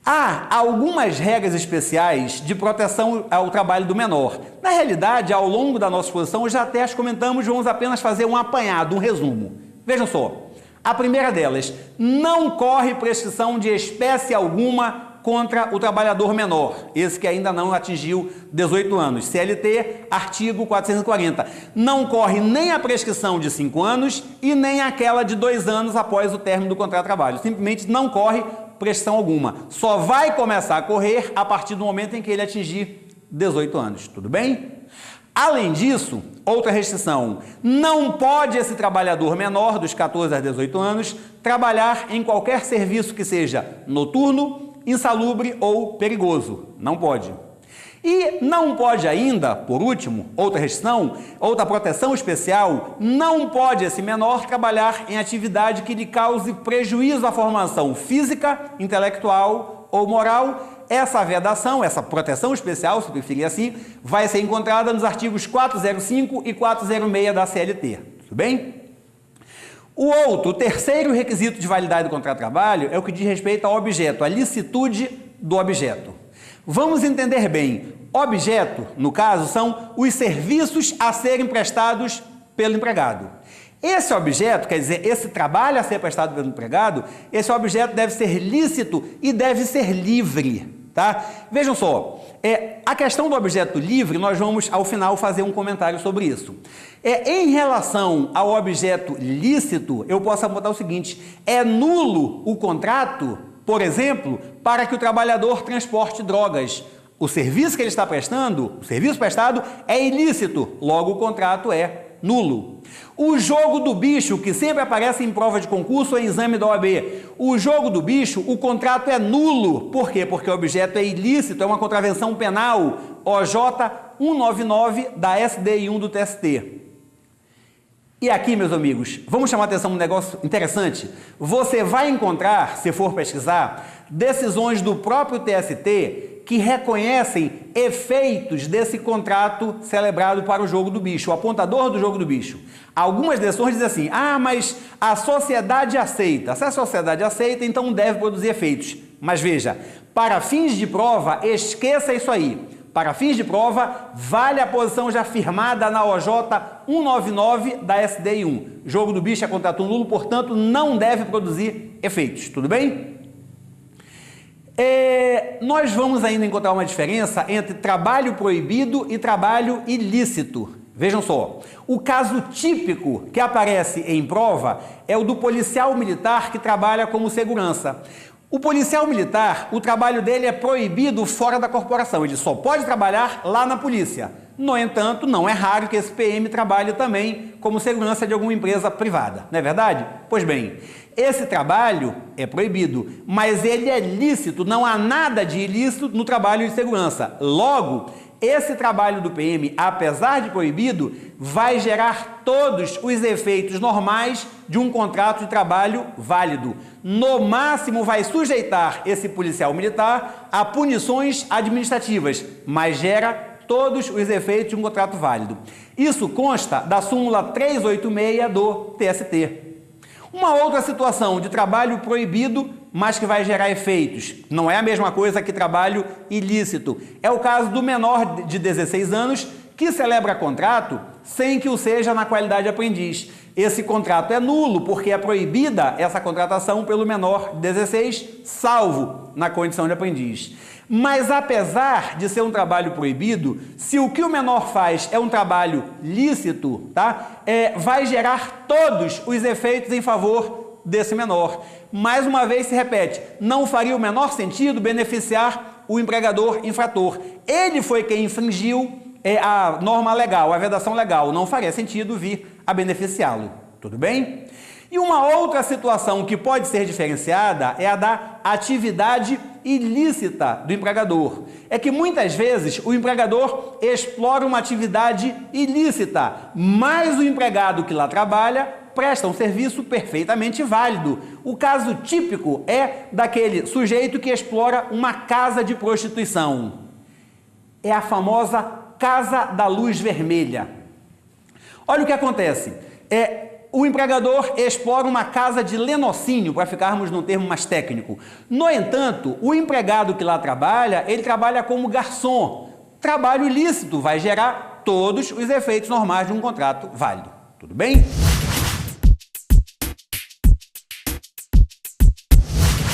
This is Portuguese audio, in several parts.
Há algumas regras especiais de proteção ao trabalho do menor. Na realidade, ao longo da nossa exposição, já até as comentamos, vamos apenas fazer um apanhado, um resumo. Vejam só, a primeira delas, não corre prescrição de espécie alguma contra o trabalhador menor, esse que ainda não atingiu 18 anos. CLT, artigo 440. Não corre nem a prescrição de 5 anos e nem aquela de 2 anos após o término do contrato de trabalho. Simplesmente não corre prescrição alguma. Só vai começar a correr a partir do momento em que ele atingir 18 anos. Tudo bem? Além disso, outra restrição, não pode esse trabalhador menor, dos 14 a 18 anos, trabalhar em qualquer serviço que seja noturno, insalubre ou perigoso. Não pode. E não pode ainda, por último, outra restrição, outra proteção especial, não pode esse menor trabalhar em atividade que lhe cause prejuízo à formação física, intelectual ou moral. Essa vedação, essa proteção especial, se preferir assim, vai ser encontrada nos artigos 405 e 406 da CLT. Tudo bem? O terceiro requisito de validade do contrato de trabalho é o que diz respeito ao objeto, a licitude do objeto. Vamos entender bem, objeto, no caso, são os serviços a serem prestados pelo empregado. Esse objeto, quer dizer, esse trabalho a ser prestado pelo empregado, esse objeto deve ser lícito e deve ser livre, tá? Vejam só, a questão do objeto livre, nós vamos, ao final, fazer um comentário sobre isso. Em relação ao objeto lícito, eu posso botar o seguinte, é nulo o contrato, por exemplo, para que o trabalhador transporte drogas. O serviço que ele está prestando, o serviço prestado é ilícito, logo o contrato é nulo. O jogo do bicho, que sempre aparece em prova de concurso ou em exame da OAB, o jogo do bicho, o contrato é nulo. Por quê? Porque o objeto é ilícito, é uma contravenção penal, OJ 199 da SDI1 do TST. E aqui, meus amigos, vamos chamar a atenção para um negócio interessante. Você vai encontrar, se for pesquisar, decisões do próprio TST que reconhecem efeitos desse contrato celebrado para o jogo do bicho, o apontador do jogo do bicho. Algumas decisões dizem assim, mas a sociedade aceita. Se a sociedade aceita, então deve produzir efeitos. Mas veja, para fins de prova, esqueça isso aí. Para fins de prova, vale a posição já firmada na OJ 199 da SDI1. Jogo do bicho é contrato nulo, portanto, não deve produzir efeitos. Tudo bem? Nós vamos ainda encontrar uma diferença entre trabalho proibido e trabalho ilícito. Vejam só, o caso típico que aparece em prova é o do policial militar que trabalha como segurança. O policial militar, o trabalho dele é proibido fora da corporação, ele só pode trabalhar lá na polícia. No entanto, não é raro que esse PM trabalhe também como segurança de alguma empresa privada, não é verdade? Pois bem, esse trabalho é proibido, mas ele é lícito, não há nada de ilícito no trabalho de segurança. Logo, esse trabalho do PM, apesar de proibido, vai gerar todos os efeitos normais de um contrato de trabalho válido. No máximo, vai sujeitar esse policial militar a punições administrativas, mas gera todos os efeitos de um contrato válido. Isso consta da súmula 386 do TST. Uma outra situação de trabalho proibido, mas que vai gerar efeitos, não é a mesma coisa que trabalho ilícito. É o caso do menor de 16 anos que celebra contrato sem que o seja na qualidade de aprendiz. Esse contrato é nulo porque é proibida essa contratação pelo menor de 16, salvo na condição de aprendiz. Mas apesar de ser um trabalho proibido, se o que o menor faz é um trabalho lícito, tá? Vai gerar todos os efeitos em favor desse menor. Mais uma vez se repete, não faria o menor sentido beneficiar o empregador infrator. Ele foi quem infringiu a norma legal, a vedação legal, não faria sentido vir a beneficiá-lo. Tudo bem? E uma outra situação que pode ser diferenciada é a da atividade ilícita do empregador. É que muitas vezes o empregador explora uma atividade ilícita, mas o empregado que lá trabalha presta um serviço perfeitamente válido. O caso típico é daquele sujeito que explora uma casa de prostituição. É a famosa Casa da Luz Vermelha. Olha o que acontece. o empregador explora uma casa de lenocínio, para ficarmos num termo mais técnico. No entanto, o empregado que lá trabalha, ele trabalha como garçom. Trabalho ilícito vai gerar todos os efeitos normais de um contrato válido. Tudo bem?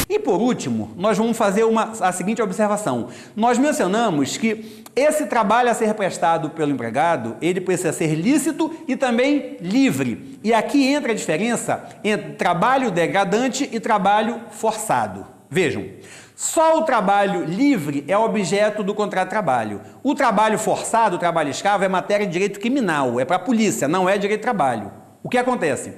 E por último, nós vamos fazer a seguinte observação. Nós mencionamos que esse trabalho a ser prestado pelo empregado, ele precisa ser lícito e também livre. E aqui entra a diferença entre trabalho degradante e trabalho forçado. Vejam, só o trabalho livre é objeto do contrato de trabalho. O trabalho forçado, o trabalho escravo, é matéria de direito criminal, é para a polícia, não é direito de trabalho. O que acontece?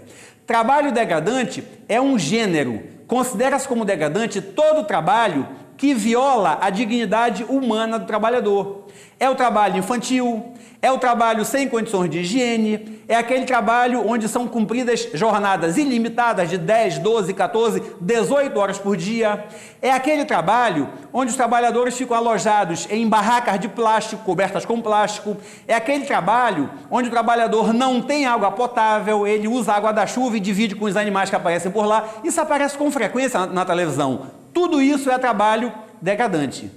Trabalho degradante é um gênero. Considera-se como degradante todo trabalho que viola a dignidade humana do trabalhador. É o trabalho infantil, é o trabalho sem condições de higiene, é aquele trabalho onde são cumpridas jornadas ilimitadas de 10, 12, 14, 18 horas por dia. É aquele trabalho onde os trabalhadores ficam alojados em barracas de plástico, cobertas com plástico. É aquele trabalho onde o trabalhador não tem água potável, ele usa a água da chuva e divide com os animais que aparecem por lá. Isso aparece com frequência na televisão. Tudo isso é trabalho degradante.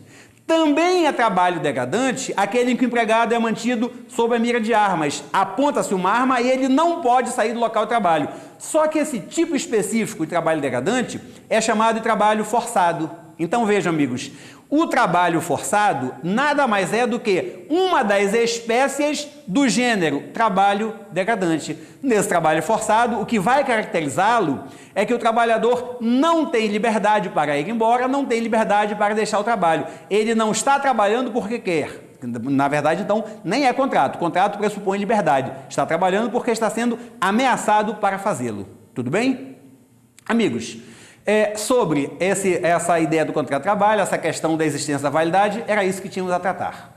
Também é trabalho degradante aquele em que o empregado é mantido sob a mira de armas. Aponta-se uma arma e ele não pode sair do local de trabalho. Só que esse tipo específico de trabalho degradante é chamado de trabalho forçado. Então vejam, amigos, o trabalho forçado nada mais é do que uma das espécies do gênero trabalho degradante. Nesse trabalho forçado, o que vai caracterizá-lo é que o trabalhador não tem liberdade para ir embora, não tem liberdade para deixar o trabalho. Ele não está trabalhando porque quer. Na verdade, então, nem é contrato. O contrato pressupõe liberdade. Está trabalhando porque está sendo ameaçado para fazê-lo. Tudo bem? Amigos, sobre essa ideia do contrato de trabalho, essa questão da existência da validade, era isso que tínhamos a tratar.